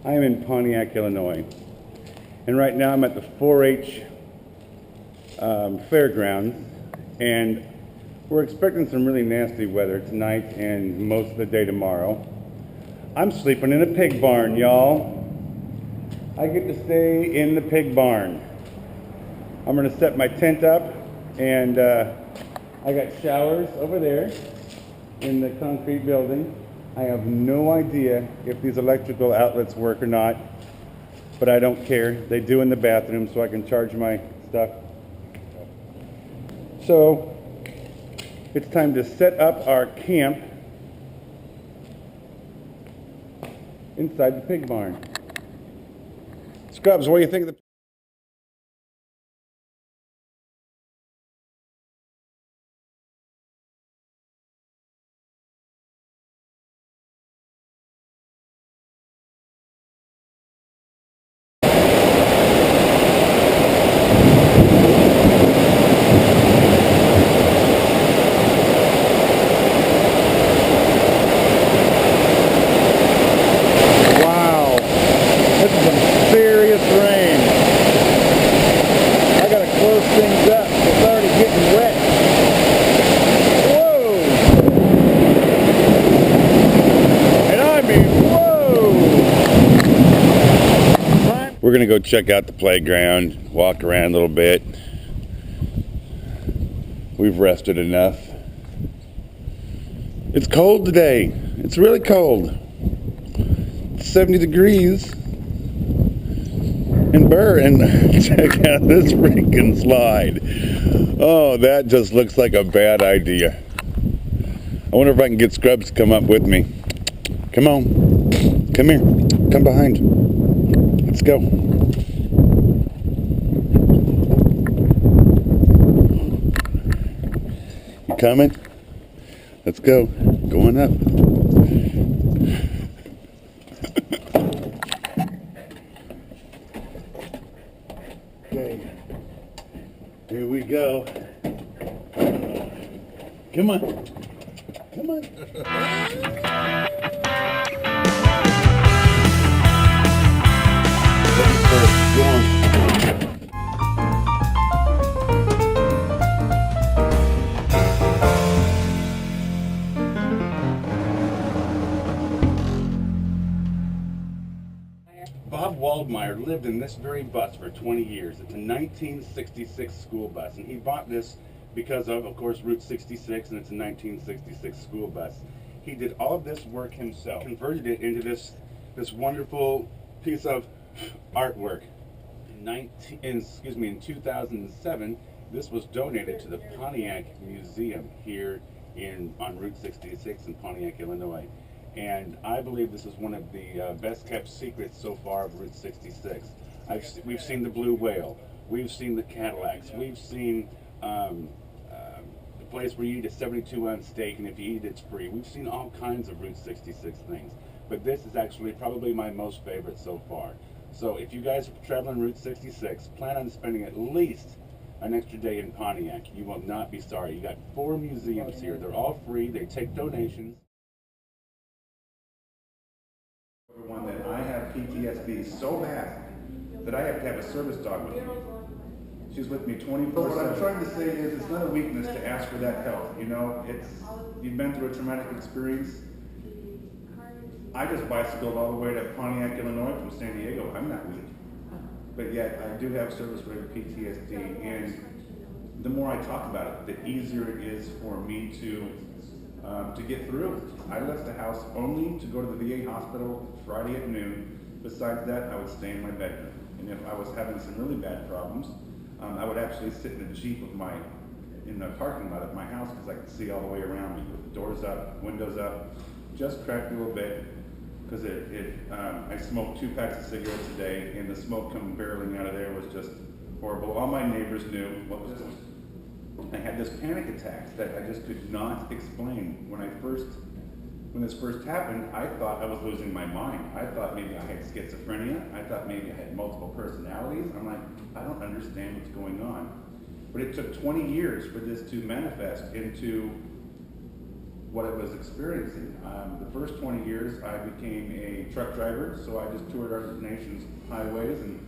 I am in Pontiac, Illinois, and right now I'm at the 4-H fairgrounds, and we're expecting some really nasty weather tonight and most of the day tomorrow. I'm sleeping in a pig barn, y'all. I get to stay in the pig barn. I'm gonna set my tent up, and I got showers over there in the concrete building. I have no idea if these electrical outlets work or not, but I don't care. They do in the bathroom, so I can charge my stuff. So it's time to set up our camp inside the pig barn. Scrubs, what do you think of the We're gonna go check out the playground, walk around a little bit. We've rested enough. It's cold today. It's really cold. It's 70 degrees. And check out this freaking slide. Oh, that just looks like a bad idea. I wonder if I can get Scrubs to come up with me. Come on. Come here. Come behind. Let's go. You coming? Let's go. Going up. Okay. Here we go. Come on. Come on. Bob Waldmeyer lived in this very bus for 20 years. It's a 1966 school bus, and he bought this because of course, Route 66, and it's a 1966 school bus. He did all of this work himself, converted it into this wonderful piece of artwork. In 2007, this was donated to the Pontiac Museum here on Route 66 in Pontiac, Illinois. And I believe this is one of the best kept secrets so far of Route 66. We've seen the blue whale, we've seen the Cadillacs, we've seen the place where you eat a 72-ounce steak, and if you eat it's free. We've seen all kinds of Route 66 things, but this is actually probably my most favorite so far. So if you guys are traveling Route 66, plan on spending at least an extra day in Pontiac. You will not be sorry. You got 4 museums here. They're all free. They take donations. Everyone, that I have PTSD so bad that I have to have a service dog with me. She's with me 24/7. But what I'm trying to say is it's not a weakness to ask for that help. You know, you've been through a traumatic experience. I just bicycled all the way to Pontiac, Illinois from San Diego. I'm not weak. But yet I do have service-related PTSD, and the more I talk about it, the easier it is for me to get through. I left the house only to go to the VA hospital Friday at noon. Besides that, I would stay in my bedroom. And if I was having some really bad problems, I would actually sit in a Jeep in the parking lot of my house, because I could see all the way around me with the doors up, windows up, just cracked a little bit, because I smoked 2 packs of cigarettes a day, and the smoke coming barreling out of there was just horrible. All my neighbors knew what was this. I had this panic attacks that I just could not explain. When this first happened, I thought I was losing my mind. I thought maybe I had schizophrenia. I thought maybe I had multiple personalities. I'm like, I don't understand what's going on. But it took 20 years for this to manifest into what I was experiencing. The first 20 years I became a truck driver, so I just toured our nation's highways and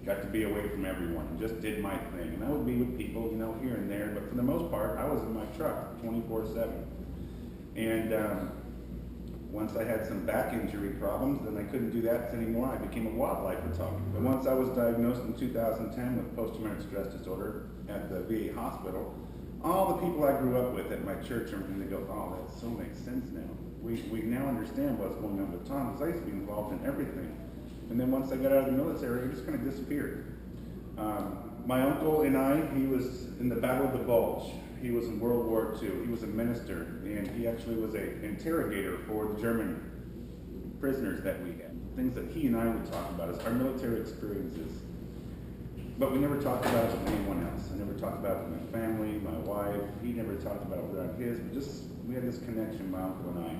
got to be away from everyone and just did my thing. And I would be with people, you know, here and there, but for the most part, I was in my truck 24/7. And once I had some back injury problems, then I couldn't do that anymore. I became a wildlife photographer. But once I was diagnosed in 2010 with post-traumatic stress disorder at the VA hospital, all the people I grew up with at my church and everything, they go, oh, that so makes sense now. We now understand what's going on with Tom, because I used to be involved in everything. And then once I got out of the military, it just kind of disappeared. My uncle and he was in the Battle of the Bulge. He was in World War II. He was a minister, and he actually was an interrogator for the German prisoners that we had. Things that he and I would talk about is our military experiences. But we never talked about it with anyone else. I never talked about it with my family, my wife. He never talked about it with his. We had this connection, my uncle and I.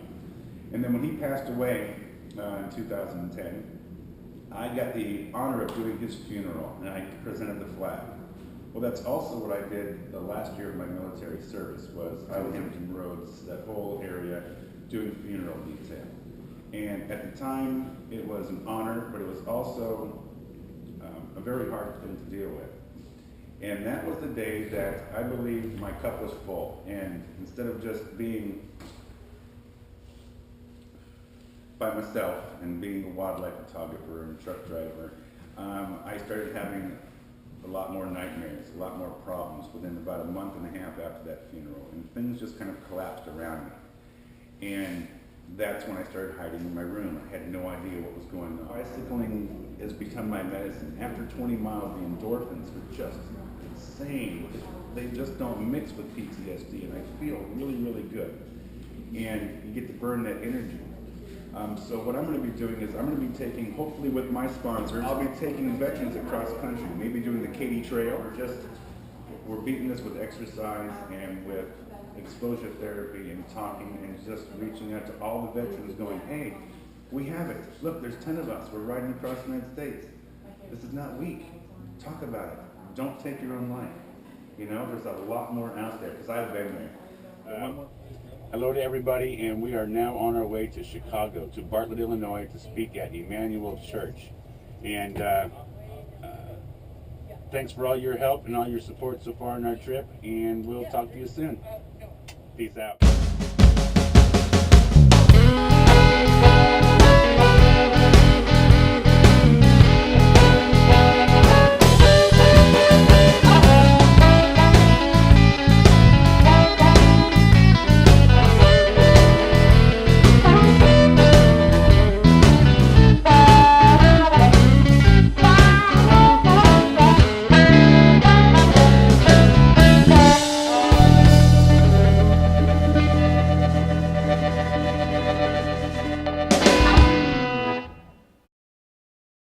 And then when he passed away in 2010, I got the honor of doing his funeral, and I presented the flag. Well, that's also what I did the last year of my military service. I was in Hampton Roads, that whole area, doing funeral detail. And at the time, it was an honor, but it was also a very hard thing to deal with. And that was the day that I believed my cup was full. And instead of just being by myself and being a wildlife photographer and truck driver, I started having a lot more nightmares, a lot more problems within about a month and a half after that funeral. And things just kind of collapsed around me. And that's when I started hiding in my room. I had no idea what was going on. Bicycling has become my medicine. After 20 miles, the endorphins are just insane. They just don't mix with PTSD, and I feel really, really good. And you get to burn that energy. So what I'm going to be doing is I'm going to be taking, hopefully with my sponsors, I'll be taking veterans across country, maybe doing the Katy Trail. We're beating this with exercise and with exposure therapy and talking and just reaching out to all the veterans going, hey, we have it. Look, there's 10 of us. We're riding across the United States. This is not weak. Talk about it. Don't take your own life. You know, there's a lot more out there because I've been there. Hello to everybody, and we are now on our way to Chicago, to Bartlett, Illinois, to speak at Emmanuel Church. And thanks for all your help and all your support so far on our trip, and we'll talk to you soon. Peace out.